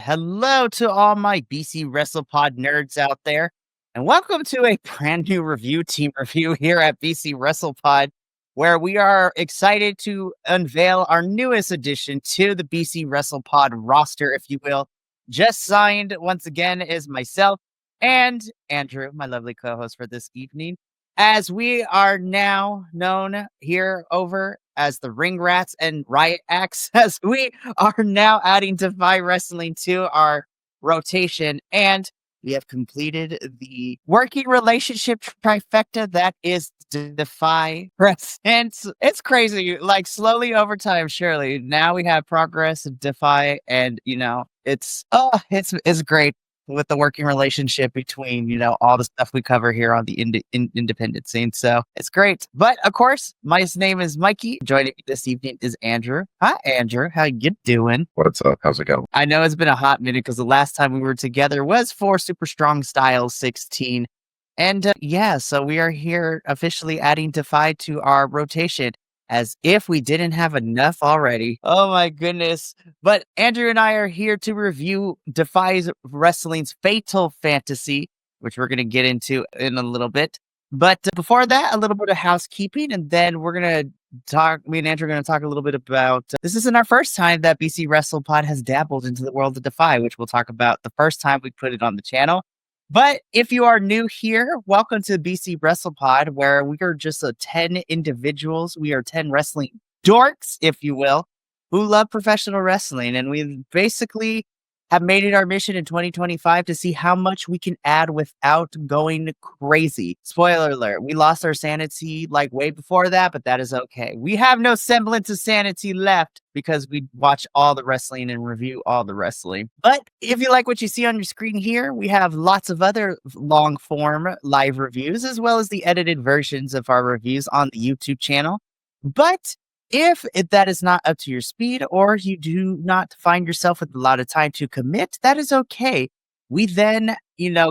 Hello to all my BC WrestlePod nerds out there, and welcome to a brand new team review here at BC WrestlePod, where we are excited to unveil our newest addition to the BC WrestlePod roster, if you will. Just signed once again is myself and Andrew, my lovely co-host for this evening, as we are now known here over as the Ring Rats and Riot Acts, as we are now adding DEFY Wrestling to our rotation, and we have completed the working relationship trifecta that is DEFY Wrestling. It's crazy, like slowly over time, surely. Now we have Progress and DEFY, and it's great with the working relationship between, all the stuff we cover here on the independent scene. So it's great. But of course, my name is Mikey. Joining me this evening is Andrew. Hi, Andrew. How you doing? What's up? How's it going? I know it's been a hot minute because the last time we were together was for Super Strong Style 16. And so we are here officially adding DEFY to our rotation, as if we didn't have enough already. Oh my goodness. But Andrew and I are here to review DEFY Wrestling's Fatal Fantasy, which we're going to get into in a little bit. But before that, a little bit of housekeeping, and then we're going to talk, me and Andrew are going to talk a little bit about, this isn't our first time that BC WrestlePod has dabbled into the world of DEFY, which we'll talk about the first time we put it on the channel. But if you are new here, welcome to BC WrestlePod, where we are just 10 individuals. We are 10 wrestling dorks, if you will, who love professional wrestling. And we basically have made it our mission in 2025 to see how much we can add without going crazy. Spoiler alert, we lost our sanity like way before that, but that is okay. We have no semblance of sanity left because we watch all the wrestling and review all the wrestling. But if you like what you see on your screen here, we have lots of other long form live reviews, as well as the edited versions of our reviews on the YouTube channel. But if that is not up to your speed, or you do not find yourself with a lot of time to commit, that is okay. We then,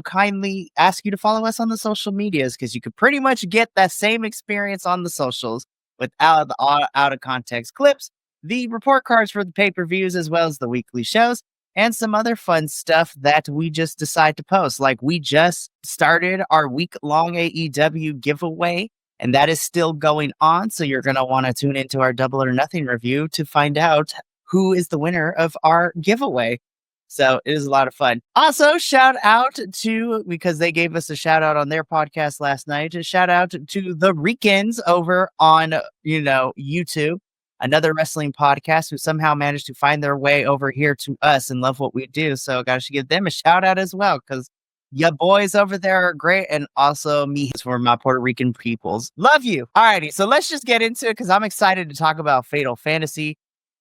kindly ask you to follow us on the social medias, because you could pretty much get that same experience on the socials without the out of context clips, the report cards for the pay-per-views, as well as the weekly shows, and some other fun stuff that we just decide to post. Like, we just started our week-long AEW giveaway, and that is still going on. So you're going to want to tune into our Double or Nothing review to find out who is the winner of our giveaway. So it is a lot of fun. Also, shout out to, because they gave us a shout out on their podcast last night, a shout out to the Ricans over on, YouTube, another wrestling podcast who somehow managed to find their way over here to us and love what we do. So I should give them a shout out as well, because your boys over there are great, and also me for my Puerto Rican peoples. Love you. Alrighty, so let's just get into it, because I'm excited to talk about Fatal Fantasy.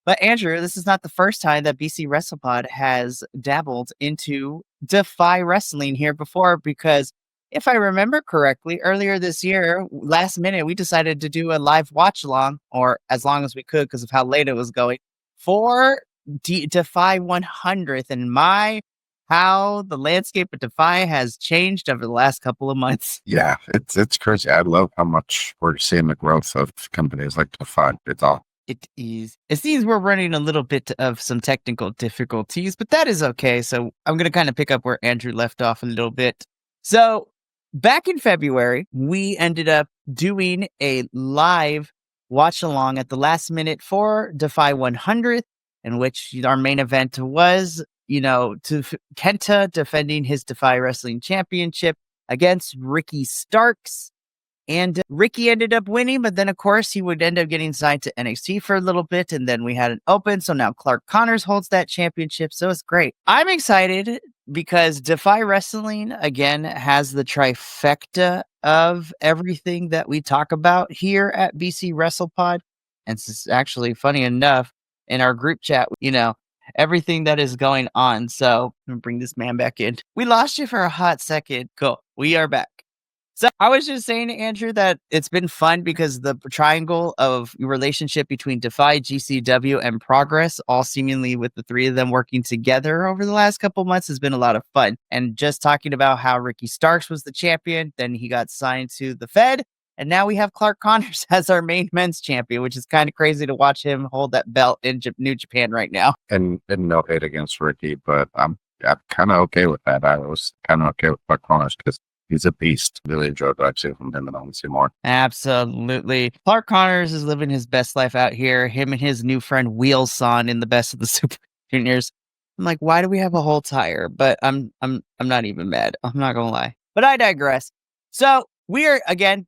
But Andrew, this is not the first time that BC WrestlePod has dabbled into DEFY Wrestling here before, because if I remember correctly, earlier this year, last minute, we decided to do a live watch along, or as long as we could because of how late it was going, for DEFY 100th, and how the landscape of DEFY has changed over the last couple of months. Yeah, it's crazy. I love how much we're seeing the growth of companies like DEFY. It's all. It is. It seems we're running a little bit of some technical difficulties, but that is okay. So I'm going to kind of pick up where Andrew left off a little bit. So back in February, we ended up doing a live watch along at the last minute for DEFY 100th, in which our main event was Kenta defending his DEFY Wrestling Championship against Ricky Starks. And Ricky ended up winning, but then, of course, he would end up getting signed to NXT for a little bit, and then we had an open, so now Clark Connors holds that championship, so it's great. I'm excited because DEFY Wrestling, again, has the trifecta of everything that we talk about here at BC WrestlePod, and it's actually, funny enough, in our group chat, everything that is going on. So I'm gonna bring this man back in. We lost you for a hot second. Cool. We are back. So I was just saying to Andrew that it's been fun because the triangle of relationship between DEFY, GCW, and Progress, all seemingly with the three of them working together over the last couple months, has been a lot of fun. And just talking about how Ricky Starks was the champion, then he got signed to the Fed, And now we have Clark Connors as our main men's champion, which is kind of crazy to watch him hold that belt in New Japan right now. And no hate against Ricky, but I'm kind of okay with that. I was kind of okay with Clark Connors because he's a beast. Really enjoyed what I've seen from him, and I want to see more. Absolutely. Clark Connors is living his best life out here. Him and his new friend Wheelson in the best of the Super Juniors. I'm like, why do we have a whole tire? But I'm not even mad. I'm not gonna lie. But I digress. So we are again.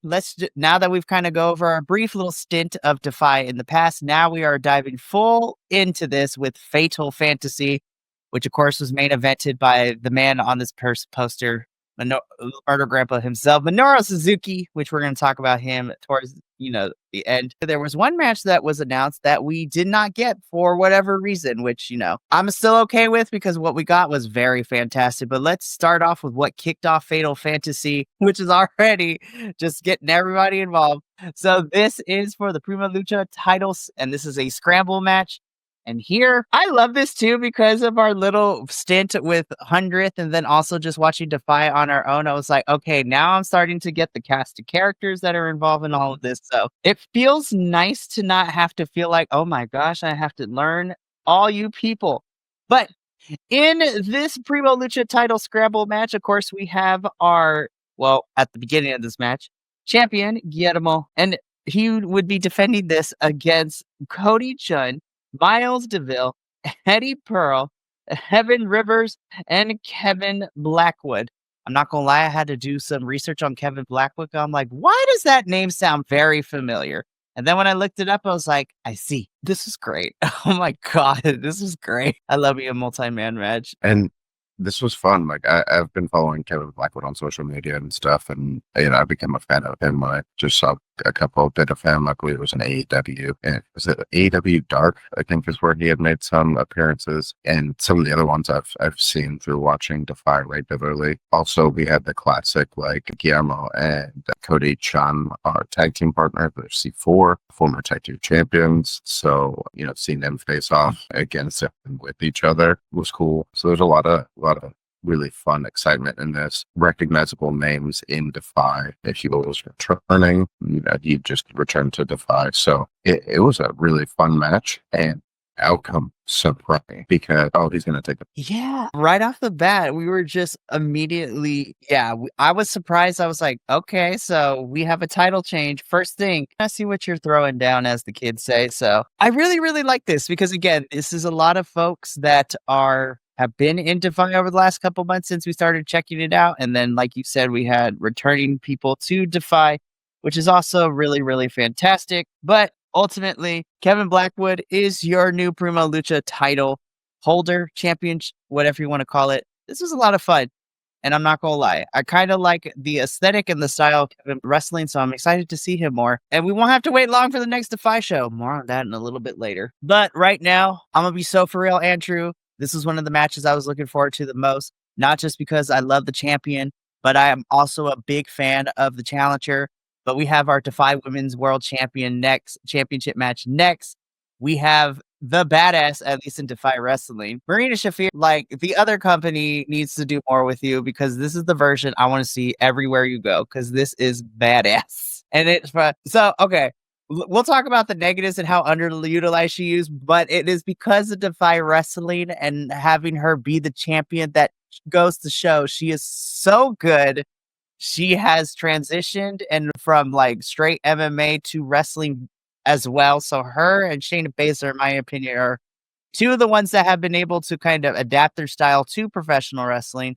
Now that we've kind of go over our brief little stint of Defy in the past, now we are diving full into this with Fatal Fantasy, which of course was main evented by the man on this poster, Murder Grandpa himself, Minoru Suzuki, which we're going to talk about him towards, the end. There was one match that was announced that we did not get for whatever reason, which, I'm still okay with because what we got was very fantastic. But let's start off with what kicked off Fatal Fantasy, which is already just getting everybody involved. So this is for the Prima Lucha titles, and this is a scramble match. And here, I love this too because of our little stint with 100th and then also just watching Defy on our own. I was like, okay, now I'm starting to get the cast of characters that are involved in all of this. So it feels nice to not have to feel like, oh my gosh, I have to learn all you people. But in this Primo Lucha title scramble match, of course, we have at the beginning of this match, champion Guillermo, and he would be defending this against Cody Chun, Miles DeVille, Eddie Pearl, Heaven Rivers, and Kevin Blackwood. I'm not going to lie, I had to do some research on Kevin Blackwood. I'm like, why does that name sound very familiar? And then when I looked it up, I was like, I see. This is great. Oh my God, this is great. I love you a multi-man match. And this was fun. Like I've been following Kevin Blackwood on social media and stuff, and I became a fan of him when I just saw a couple bit of him. I believe it was an AEW, and was it AEW Dark? I think is where he had made some appearances, and some of the other ones I've seen through watching Defy regularly. Also, we had the classic like Guillermo and Cody Chan, our tag team partner, the C4, former tag team champions. So seeing them face off against them with each other was cool. So there's a lot of really fun excitement in this. Recognizable names in Defy. If he was returning, he just returned to Defy. So it was a really fun match, and outcome surprising because he's going to take it. Right off the bat, we were just immediately, I was surprised. I was like, okay, so we have a title change. First thing, I see what you're throwing down, as the kids say. So I really, really like this because, again, this is a lot of folks that have been in Defy over the last couple months since we started checking it out. And then, like you said, we had returning people to Defy, which is also really, really fantastic. But ultimately, Kevin Blackwood is your new Primo Lucha title holder, champion, whatever you want to call it. This was a lot of fun. And I'm not going to lie, I kind of like the aesthetic and the style of Kevin wrestling, so I'm excited to see him more. And we won't have to wait long for the next Defy show. More on that in a little bit later. But right now, I'm going to be so for real, Andrew. This is one of the matches I was looking forward to the most, not just because I love the champion, but I am also a big fan of the challenger. But we have our Defy Women's World Championship match next. We have the badass, at least in Defy Wrestling, Marina Shafir. Like, the other company needs to do more with you because this is the version I want to see everywhere you go because this is badass. And it's fun. So, okay. We'll talk about the negatives and how underutilized she is, but it is because of Defy Wrestling and having her be the champion that goes to show she is so good. She has transitioned and from like straight MMA to wrestling as well. So her and Shayna Baszler, in my opinion, are two of the ones that have been able to kind of adapt their style to professional wrestling.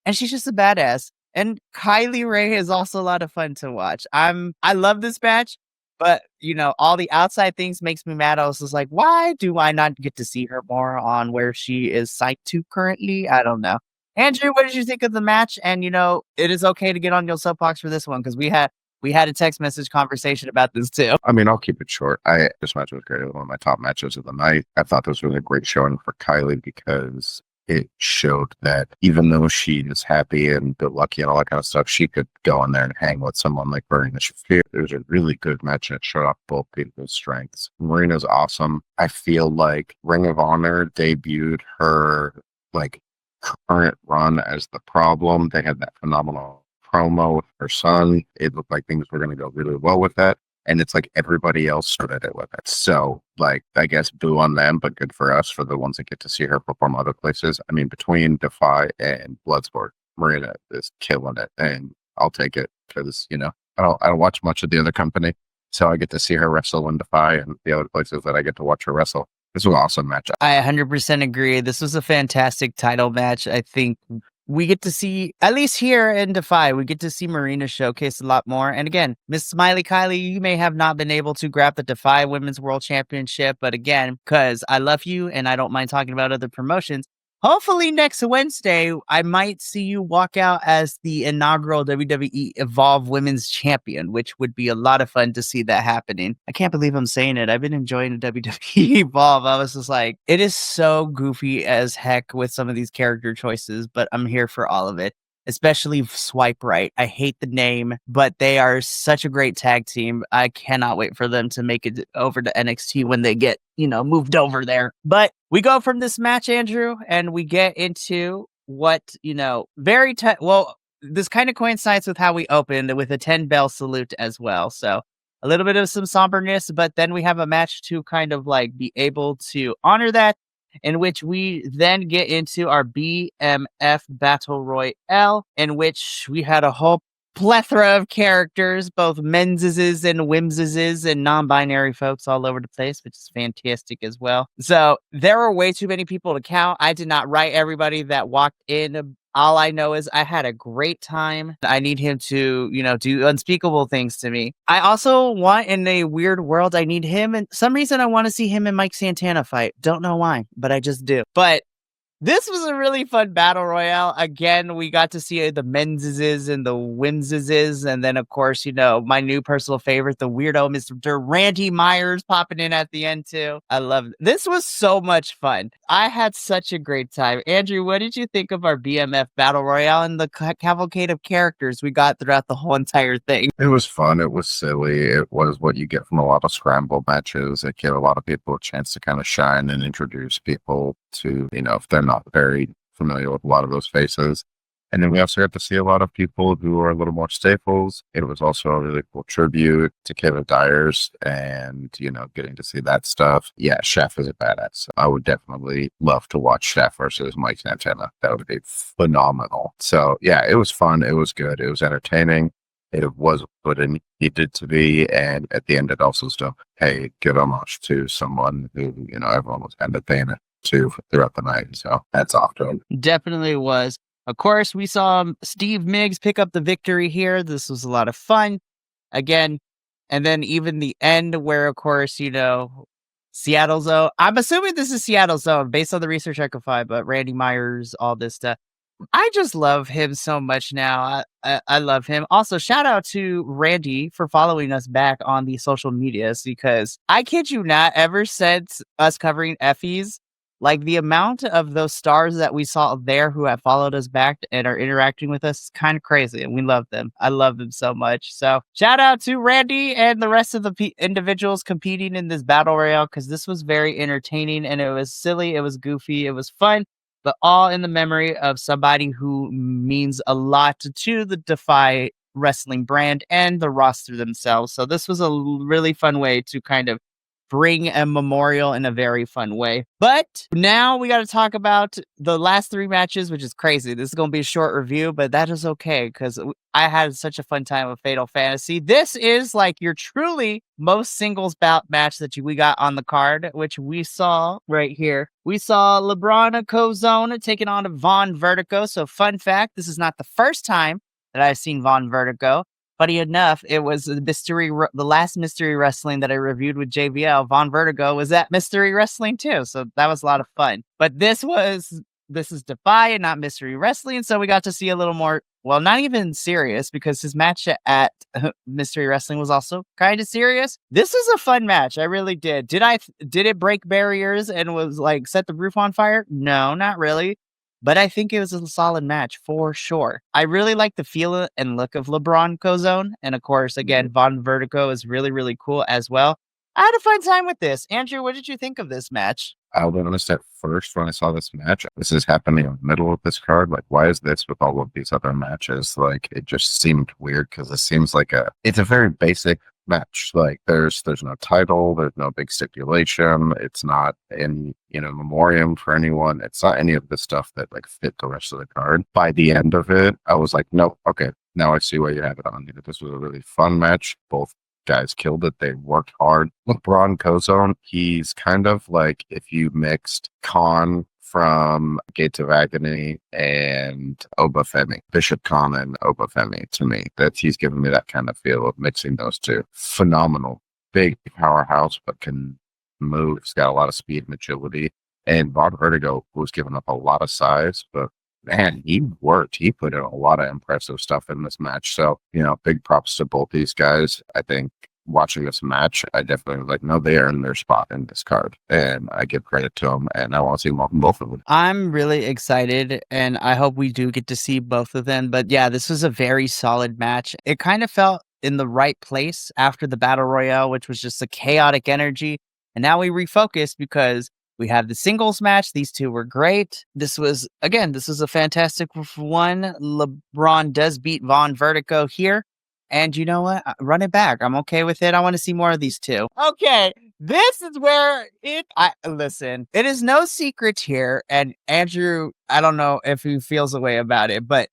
And she's just a badass. And Kylie Ray is also a lot of fun to watch. I love this match. But, all the outside things makes me mad. I was just like, why do I not get to see her more on where she is psyched to currently? I don't know. Andrew, what did you think of the match? And, it is okay to get on your soapbox for this one because we had a text message conversation about this too. I mean, I'll keep it short. This match was great. It was one of my top matches of the night. I thought this was a great showing for Kylie because it showed that even though she is happy and good lucky and all that kind of stuff, she could go in there and hang with someone like Marina Shafir. It was a really good match and it showed off both people's strengths. Marina's awesome. I feel like Ring of Honor debuted her like current run as the Problem. They had that phenomenal promo with her son. It looked like things were going to go really well with that. And it's like everybody else started it with it. So, like, I guess boo on them, but good for us, for the ones that get to see her perform other places. I mean, between Defy and Bloodsport, Marina is killing it. And I'll take it because, I don't watch much of the other company. So I get to see her wrestle in Defy and the other places that I get to watch her wrestle. This was an awesome match. I 100% agree. This was a fantastic title match. I think we get to see, at least here in Defy, we get to see Marina showcase a lot more. And again, Miss Smiley Kylie, you may have not been able to grab the Defy Women's World Championship, but again, because I love you and I don't mind talking about other promotions, hopefully next Wednesday, I might see you walk out as the inaugural WWE Evolve Women's Champion, which would be a lot of fun to see that happening. I can't believe I'm saying it. I've been enjoying the WWE Evolve. I was just like, it is so goofy as heck with some of these character choices, but I'm here for all of it. Especially Swipe Right. I hate the name, but they are such a great tag team. I cannot wait for them to make it over to NXT when they get, moved over there. But we go from this match, Andrew, and we get into what, this kind of coincides with how we opened with a 10-bell salute as well. So a little bit of some somberness, but then we have a match to kind of like be able to honor that, in which we then get into our BMF Battle Royale, in which we had a whole plethora of characters, both menses and wimses and non-binary folks all over the place, which is fantastic as well. So there were way too many people to count. I did not write everybody that walked in. All I know is I had a great time. I need him to, do unspeakable things to me. I also want, in a weird world, I need him. And some reason I want to see him and Mike Santana fight. Don't know why, but I just do. But this was a really fun battle royale. Again, we got to see the menses and the wimses. And then, of course, my new personal favorite, the weirdo Mr. Randy Myers popping in at the end, too. I love it. This was so much fun. I had such a great time. Andrew, what did you think of our BMF battle royale and the cavalcade of characters we got throughout the whole entire thing? It was fun. It was silly. It was what you get from a lot of scramble matches. It gave a lot of people a chance to kind of shine and introduce people to, if they're not very familiar with a lot of those faces. And then we also got to see a lot of people who are a little more staples. It was also a really cool tribute to Kevin Dyers and, getting to see that stuff. Yeah, Chef is a badass. I would definitely love to watch Chef versus Mike Santana. That would be phenomenal. So yeah, it was fun. It was good. It was entertaining. It was what it needed to be. And at the end, it also still, hey, give homage to someone who, everyone was kind of paying it to throughout the night. So that's off to him. Definitely was. Of course, we saw Steve Miggs pick up the victory here. This was a lot of fun. Again, and then even the end where, of course, Seattle Zone. I'm assuming this is Seattle Zone based on the research I could find, but Randy Myers, all this stuff. I just love him so much now. I love him. Also, shout out to Randy for following us back on the social medias, because I kid you not, ever since us covering Effie's, like the amount of those stars that we saw there who have followed us back and are interacting with us is kind of crazy, and we love them. I love them so much. So shout out to Randy and the rest of the individuals competing in this battle royale, because this was very entertaining and it was silly, it was goofy, it was fun, but all in the memory of somebody who means a lot to the DEFY Wrestling brand and the roster themselves. So this was a really fun way to kind of bring a memorial in a very fun way. But now we got to talk about the last three matches, which is crazy. This is going to be a short review, but that is okay, because I had such a fun time with Fatal Fantasy. This is like your truly most singles bout match that we got on the card, which we saw right here. We saw LeBron Cozone taking on Von Vertigo. So fun fact, this is not the first time that I've seen Von Vertigo. Funny enough, it was the last Mystery Wrestling that I reviewed with JVL. Von Vertigo was at Mystery Wrestling too, so that was a lot of fun. But this is Defy and not Mystery Wrestling, so we got to see a little more, well, not even serious, because his match at Mystery Wrestling was also kind of serious. This is a fun match. I really did. Did it break barriers and was like set the roof on fire? No, not really. But I think it was a solid match for sure. I really like the feel and look of LeBron Cozone. And of course, again, Von Vertigo is really, really cool as well. I had a fun time with this. Andrew, what did you think of this match? I'll be honest, at first when I saw this match, this is happening in the middle of this card. Like, why is this with all of these other matches? Like, it just seemed weird because it seems like it's a very basic match. Like, there's no title, there's no big stipulation. It's not in, memoriam for anyone. It's not any of the stuff that like fit the rest of the card. By the end of it, I was like, nope, okay, now I see why you have it on. This was a really fun match. Both guys killed it. They worked hard. LeBron Cozone, he's kind of like if you mixed Khan from Gates of Agony and Obafemi, Bishop Khan and Obafemi to me. That he's given me that kind of feel of mixing those two. Phenomenal. Big powerhouse, but can move. He's got a lot of speed and agility. And Von Vertigo was giving up a lot of size, but man, he worked. He put in a lot of impressive stuff in this match. So, big props to both these guys. I think watching this match, I definitely was like, no, they earned their spot in this card. And I give credit to them. And I want to see both of them. I'm really excited, and I hope we do get to see both of them. But yeah, this was a very solid match. It kind of felt in the right place after the Battle Royale, which was just a chaotic energy. And now we refocus because we have the singles match. These two were great. This was a fantastic one. LeBron does beat Von Vertigo here. And you know what? Run it back. I'm okay with it. I want to see more of these two. Okay. This is where listen, it is no secret here. And Andrew, I don't know if he feels a way about it, but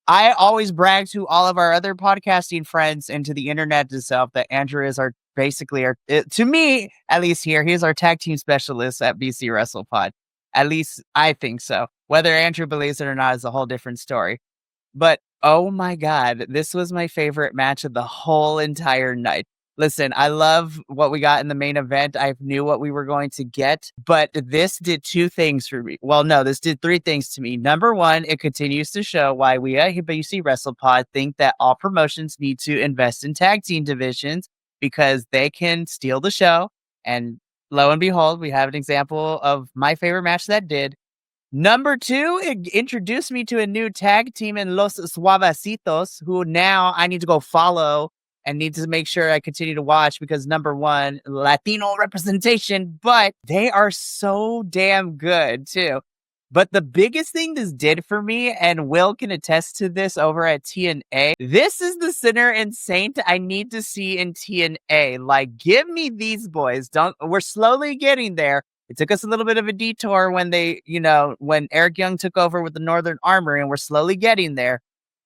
I always brag to all of our other podcasting friends and to the internet itself that Andrew is to me, at least here, he's our tag team specialist at BC Wrestle Pod. At least I think so. Whether Andrew believes it or not is a whole different story. But oh my God, this was my favorite match of the whole entire night. Listen, I love what we got in the main event. I knew what we were going to get, but this did two things for me. Well, no, this did three things to me. Number one, it continues to show why we at BC WrestlePod think that all promotions need to invest in tag team divisions because they can steal the show. And lo and behold, we have an example of my favorite match that did. Number two, it introduced me to a new tag team in Los Suavecitos, who now I need to go follow and need to make sure I continue to watch because number one, Latino representation, but they are so damn good too. But the biggest thing this did for me, and Will can attest to this over at TNA, this is the Sinner and Saint I need to see in TNA. Like, give me these boys. We're slowly getting there. It took us a little bit of a detour when when Eric Young took over with the Northern Armory, and we're slowly getting there.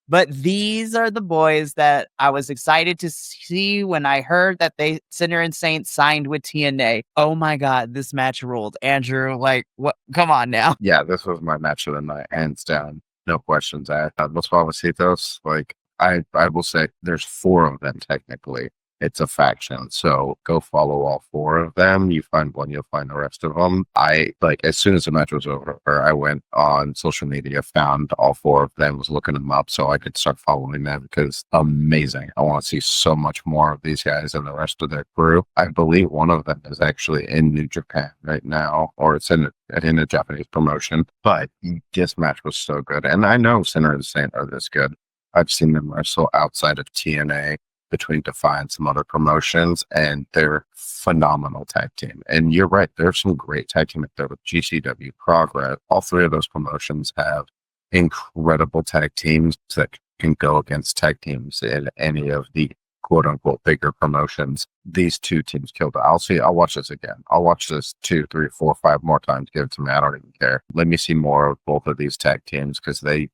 But these are the boys that I was excited to see when I heard that Sinner and Saint signed with TNA. Oh my God, this match ruled. Andrew, like, what? Come on now. Yeah, this was my match of the night, hands down. No questions asked. Los Suavecitos, like, I will say there's four of them technically. It's a faction. So go follow all four of them. You find one, you'll find the rest of them. As soon as the match was over, I went on social media, found all four of them, was looking them up so I could start following them because amazing. I want to see so much more of these guys and the rest of their crew. I believe one of them is actually in New Japan right now, or it's in a Japanese promotion. But this match was so good. And I know Sinner and Saint are this good. I've seen them wrestle outside of TNA, between DEFY and some other promotions, and they're phenomenal tag team. And you're right, there's some great tag team up there with GCW, Progress. All three of those promotions have incredible tag teams that can go against tag teams in any of the quote unquote bigger promotions. These two teams killed it. I'll watch this again. I'll watch this 2, 3, 4, 5 more times. Give it to me. I don't even care. Let me see more of both of these tag teams because they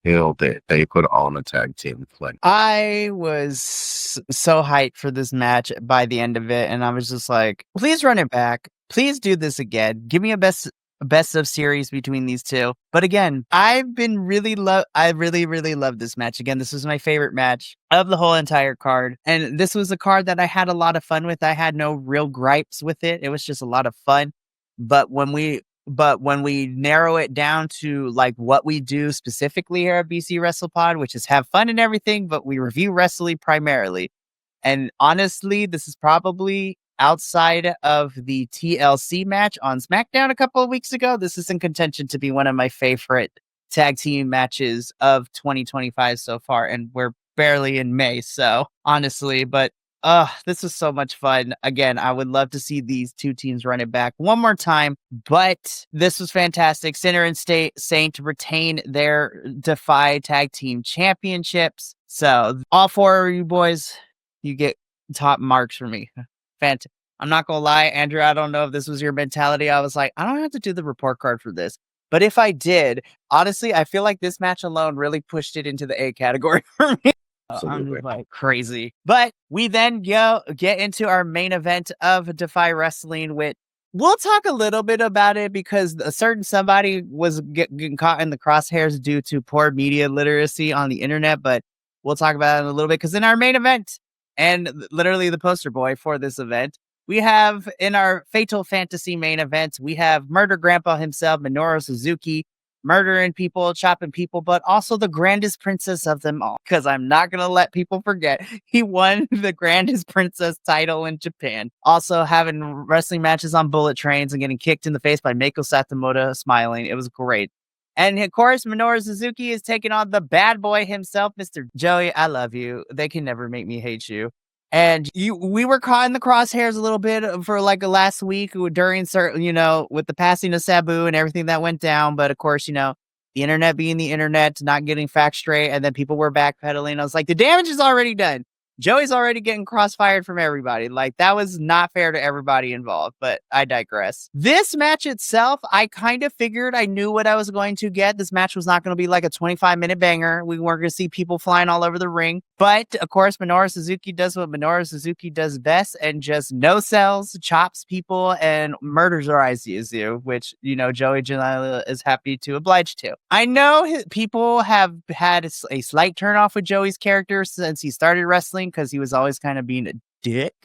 killed it. They put on a tag team fling. I was so hyped for this match by the end of it, and I was just like, please run it back. Please do this again. Give me a best of series between these two. But again, I really, really love this match. Again, this was my favorite match of the whole entire card. And this was a card that I had a lot of fun with. I had no real gripes with it. It was just a lot of fun. But when we narrow it down to like what we do specifically here at BC WrestlePod, which is have fun and everything, but we review wrestling primarily. And honestly, this is probably outside of the TLC match on SmackDown a couple of weeks ago. This is in contention to be one of my favorite tag team matches of 2025 so far. And we're barely in May. So honestly, but This was so much fun. Again, I would love to see these two teams run it back one more time, but this was fantastic. Sinner and Saint retain their Defy Tag Team Championships. So all four of you boys, you get top marks for me. Fantastic. I'm not gonna lie, Andrew, I don't know if this was your mentality. I was like, I don't have to do the report card for this. But if I did, honestly, I feel like this match alone really pushed it into the A category for me. I'm Absolutely. just like crazy. But we then get into our main event of Defy Wrestling, which we'll talk a little bit about it because a certain somebody was getting caught in the crosshairs due to poor media literacy on the internet. But we'll talk about it in a little bit because in our main event, and literally the poster boy for this event, we have in our Fatal Fantasy main event, we have Murder Grandpa himself, Minoru Suzuki, murdering people, chopping people, but also the grandest princess of them all. Because I'm not going to let people forget, he won the grandest princess title in Japan. Also having wrestling matches on bullet trains and getting kicked in the face by Meiko Satomoto smiling. It was great. And of course, Minoru Suzuki is taking on the bad boy himself, Mr. Joey. I love you. They can never make me hate you. And we were caught in the crosshairs a little bit for like last week during certain, with the passing of Sabu and everything that went down. But of course, the internet being the internet, not getting facts straight. And then people were backpedaling. I was like, the damage is already done. Joey's already getting crossfired from everybody. Like, that was not fair to everybody involved, but I digress. This match itself, I kind of figured I knew what I was going to get. This match was not going to be like a 25-minute banger. We weren't going to see people flying all over the ring. But, of course, Minoru Suzuki does what Minoru Suzuki does best and just no-sells, chops people, and murders our ICU, which, Joey Janela is happy to oblige to. I know people have had a slight turn-off with Joey's character since he started wrestling, because he was always kind of being a dick,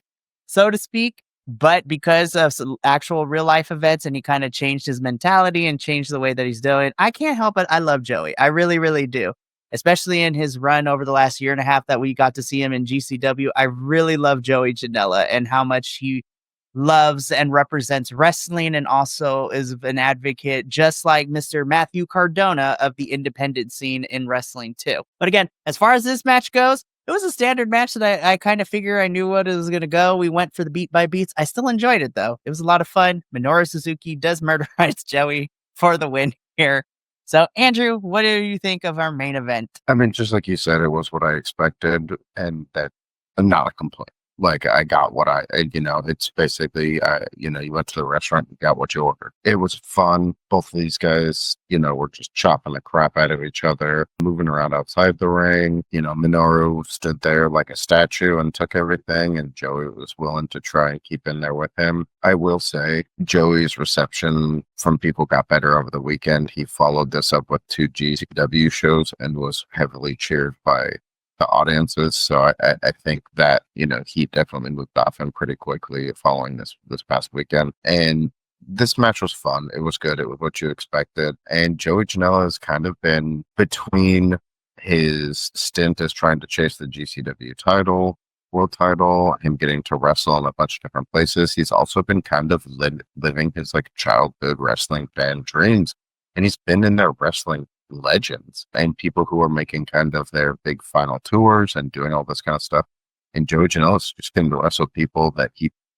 so to speak. But because of some actual real life events and he kind of changed his mentality and changed the way that he's doing, I can't help it. I love Joey. I really, really do. Especially in his run over the last year and a half that we got to see him in GCW. I really love Joey Janela and how much he loves and represents wrestling and also is an advocate, just like Mr. Matthew Cardona of the independent scene in wrestling too. But again, as far as this match goes, it was a standard match that I kind of figure I knew what it was going to go. We went for the beat by beats. I still enjoyed it, though. It was a lot of fun. Minoru Suzuki does murderize Joey for the win here. So, Andrew, what do you think of our main event? I mean, just like you said, it was what I expected, and that not a complaint. Like, I got what it's basically, you went to the restaurant and got what you ordered. It was fun. Both of these guys, were just chopping the crap out of each other, moving around outside the ring. Minoru stood there like a statue and took everything, and Joey was willing to try and keep in there with him. I will say, Joey's reception from people got better over the weekend. He followed this up with 2 GCW shows and was heavily cheered by the audiences. So I think that, he definitely moved off him pretty quickly following this past weekend. And this match was fun. It was good. It was what you expected. And Joey Janela has kind of been between his stint as trying to chase the GCW title, world title, him getting to wrestle in a bunch of different places. He's also been kind of living his like childhood wrestling fan dreams. And he's been in there wrestling legends and people who are making kind of their big final tours and doing all this kind of stuff. And Joey Janela's just been to wrestle people that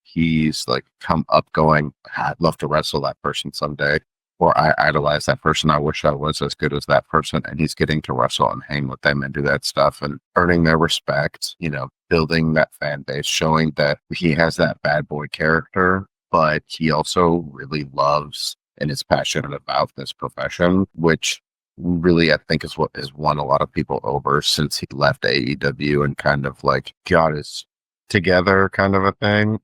he's like come up going, I'd love to wrestle that person someday, or I idolize that person. I wish I was as good as that person. And he's getting to wrestle and hang with them and do that stuff and earning their respect, building that fan base, showing that he has that bad boy character, but he also really loves and is passionate about this profession, which really, I think, is what has won a lot of people over since he left AEW and kind of like got his together kind of a thing,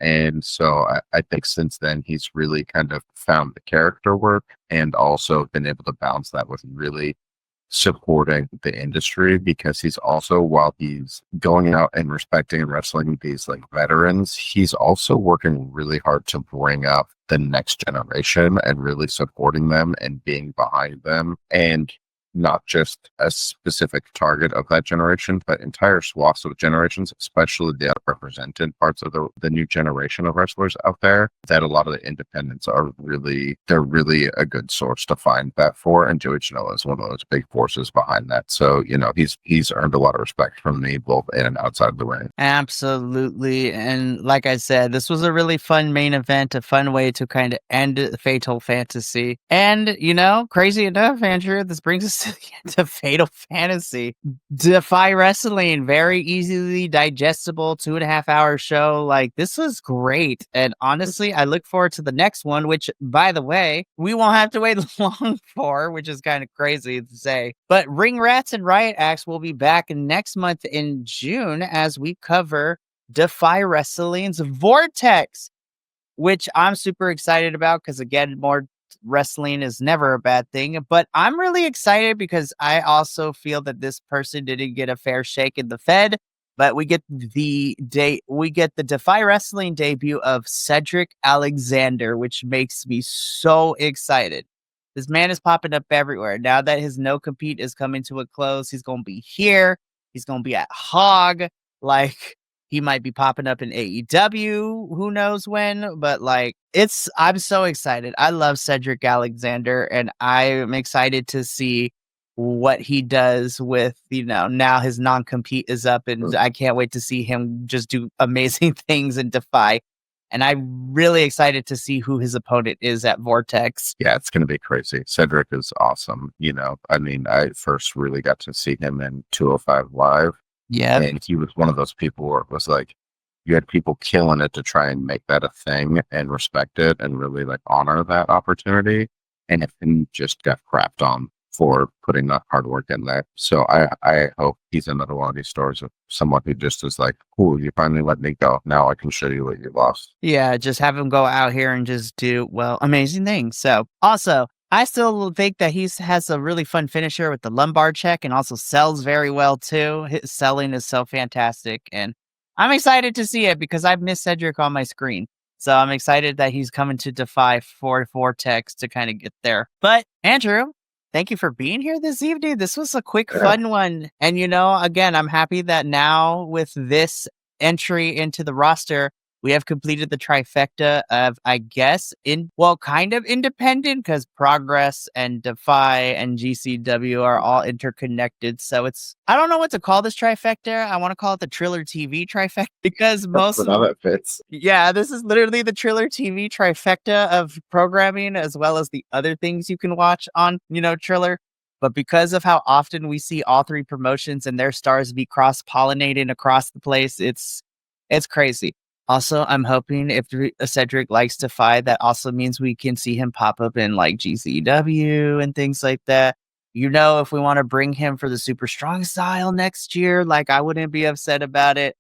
And so I think since then he's really kind of found the character work and also been able to balance that with really supporting the industry, because he's also, while he's going out and respecting and wrestling these like veterans, he's also working really hard to bring up the next generation and really supporting them and being behind them. And not just a specific target of that generation, but entire swaths of generations, especially the represented parts of the new generation of wrestlers out there, that a lot of the independents they're really a good source to find that for. And Joey Janela is one of those big forces behind that. So, he's earned a lot of respect from me, both in and outside the ring. Absolutely. And like I said, this was a really fun main event, a fun way to kind of end Fatal Fantasy. And, crazy enough, Andrew, this brings us to the end of Fatal Fantasy. DEFY Wrestling, very easily digestible 2.5 hour show. Like, this was great. And honestly, I look forward to the next one, which, by the way, we won't have to wait long for, which is kind of crazy to say. But Ring Rats and Riot Acts will be back next month in June as we cover DEFY Wrestling's Vortex, which I'm super excited about because, again, more wrestling is never a bad thing. But I'm really excited because I also feel that this person didn't get a fair shake in the Fed. But we get the DEFY Wrestling debut of Cedric Alexander, which makes me so excited. This man is popping up everywhere. Now that his no compete is coming to a close, he's going to be here. He's going to be at Hog. Like, he might be popping up in AEW. Who knows when? But I'm so excited. I love Cedric Alexander, and I'm excited to see what he does with, now his non-compete is up, and I can't wait to see him just do amazing things in DEFY. And I'm really excited to see who his opponent is at Vortex. Yeah, it's going to be crazy. Cedric is awesome. I first really got to see him in 205 Live. Yeah. And he was one of those people where it was like, you had people killing it to try and make that a thing and respect it and really honor that opportunity. And he just got crapped on for putting that hard work in there. So I hope he's another one of these stories of someone who just is like, cool, you finally let me go. Now I can show you what you lost. Yeah, just have him go out here and just do, amazing things. So also, I still think that he has a really fun finisher with the lumbar check and also sells very well too. His selling is so fantastic. And I'm excited to see it because I've missed Cedric on my screen. So I'm excited that he's coming to DEFY for Vortex to kind of get there. But Andrew, thank you for being here this evening. This was a quick, fun one. And, again, I'm happy that now with this entry into the roster, we have completed the trifecta of, I guess, kind of independent, because Progress and DEFY and GCW are all interconnected. So I don't know what to call this trifecta. I want to call it the Triller TV trifecta because most of that fits. Yeah, this is literally the Triller TV trifecta of programming, as well as the other things you can watch on, Triller. But because of how often we see all three promotions and their stars be cross-pollinating across the place, it's crazy. Also, I'm hoping if Cedric likes DEFY, that also means we can see him pop up in GCW and things like that. If we want to bring him for the Super Strong Style next year, I wouldn't be upset about it.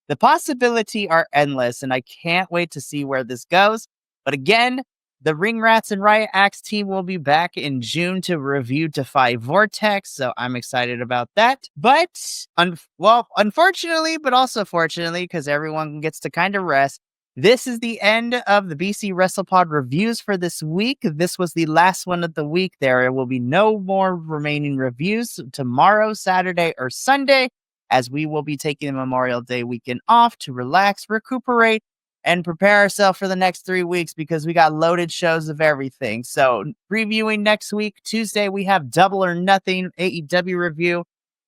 The possibilities are endless, and I can't wait to see where this goes. But again, the Ring Rats and Riot Acts team will be back in June to review DEFY Vortex, so I'm excited about that. But, unfortunately, but also fortunately, because everyone gets to kind of rest, this is the end of the BC WrestlePod reviews for this week. This was the last one of the week. There will be no more remaining reviews tomorrow, Saturday, or Sunday, as we will be taking the Memorial Day weekend off to relax, recuperate, and prepare ourselves for the next 3 weeks because we got loaded shows of everything. So previewing next week, Tuesday, we have Double or Nothing AEW review.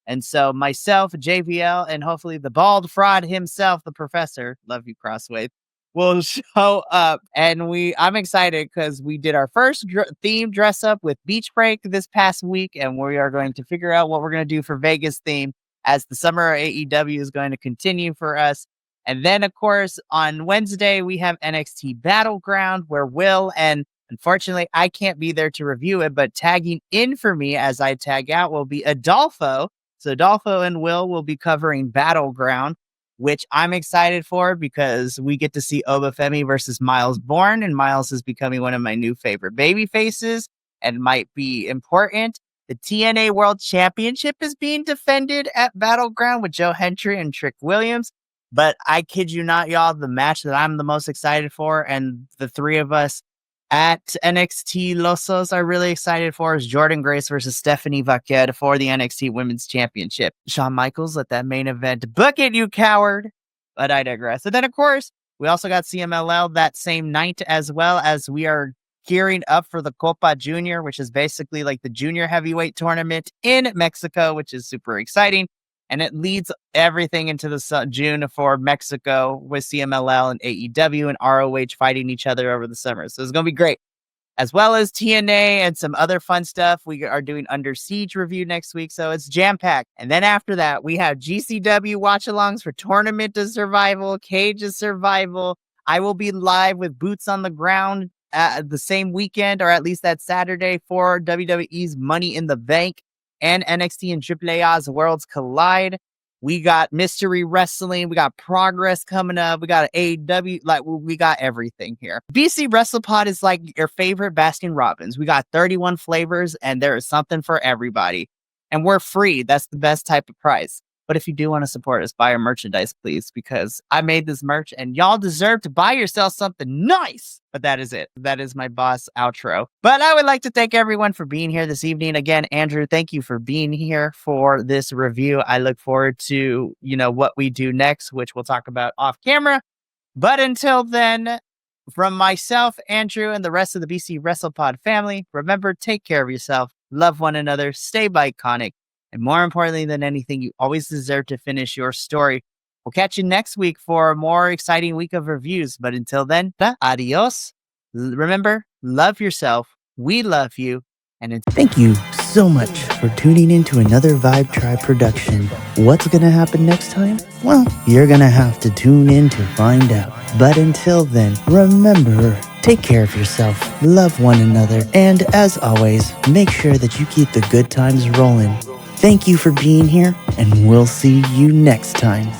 And so myself, JVL, and hopefully the bald fraud himself, the professor, love you, Crossway, will show up. And I'm excited because we did our first theme dress up with Beach Break this past week. And we are going to figure out what we're going to do for Vegas theme as the summer AEW is going to continue for us. And then, of course, on Wednesday, we have NXT Battleground, where Will, and unfortunately, I can't be there to review it, but tagging in for me as I tag out will be Adolfo. So Adolfo and Will be covering Battleground, which I'm excited for because we get to see Obafemi versus Miles Bourne, and Miles is becoming one of my new favorite baby faces and might be important. The TNA World Championship is being defended at Battleground with Joe Hendry and Trick Williams. But I kid you not, y'all, the match that I'm the most excited for, and the three of us At NXT, Losos are really excited for is Jordan Grace versus Stephanie Vaquer for the NXT Women's Championship. Shawn Michaels, let that main event book it, you coward. But I digress. And then, of course, we also got CMLL that same night, as well as we are gearing up for the Copa Junior, which is basically like the junior heavyweight tournament in Mexico, which is super exciting. And it leads everything into the June for Mexico with CMLL and AEW and ROH fighting each other over the summer. So it's going to be great. As well as TNA and some other fun stuff. We are doing Under Siege review next week, so it's jam-packed. And then after that, we have GCW watch-alongs for Tournament of Survival, Cage of Survival. I will be live with Boots on the Ground the same weekend, or at least that Saturday, for WWE's Money in the Bank and NXT and AAA's Worlds Collide. We got Mystery Wrestling. We got Progress coming up. We got AEW. Like, we got everything here. BC WrestlePod is like your favorite Baskin Robbins. We got 31 flavors, and there is something for everybody. And we're free. That's the best type of price. But if you do want to support us, buy our merchandise, please, because I made this merch, and y'all deserve to buy yourself something nice. But that is it. That is my boss outro. But I would like to thank everyone for being here this evening. Again, Andrew, thank you for being here for this review. I look forward to, what we do next, which we'll talk about off camera. But until then, from myself, Andrew, and the rest of the BC WrestlePod family, remember, take care of yourself, love one another, stay Bi-Conic, and more importantly than anything, you always deserve to finish your story. We'll catch you next week for a more exciting week of reviews. But until then, adios. Remember, love yourself. We love you. And thank you so much for tuning in to another Vibe Tribe production. What's going to happen next time? Well, you're going to have to tune in to find out. But until then, remember, take care of yourself, love one another, and as always, make sure that you keep the good times rolling. Thank you for being here, and we'll see you next time.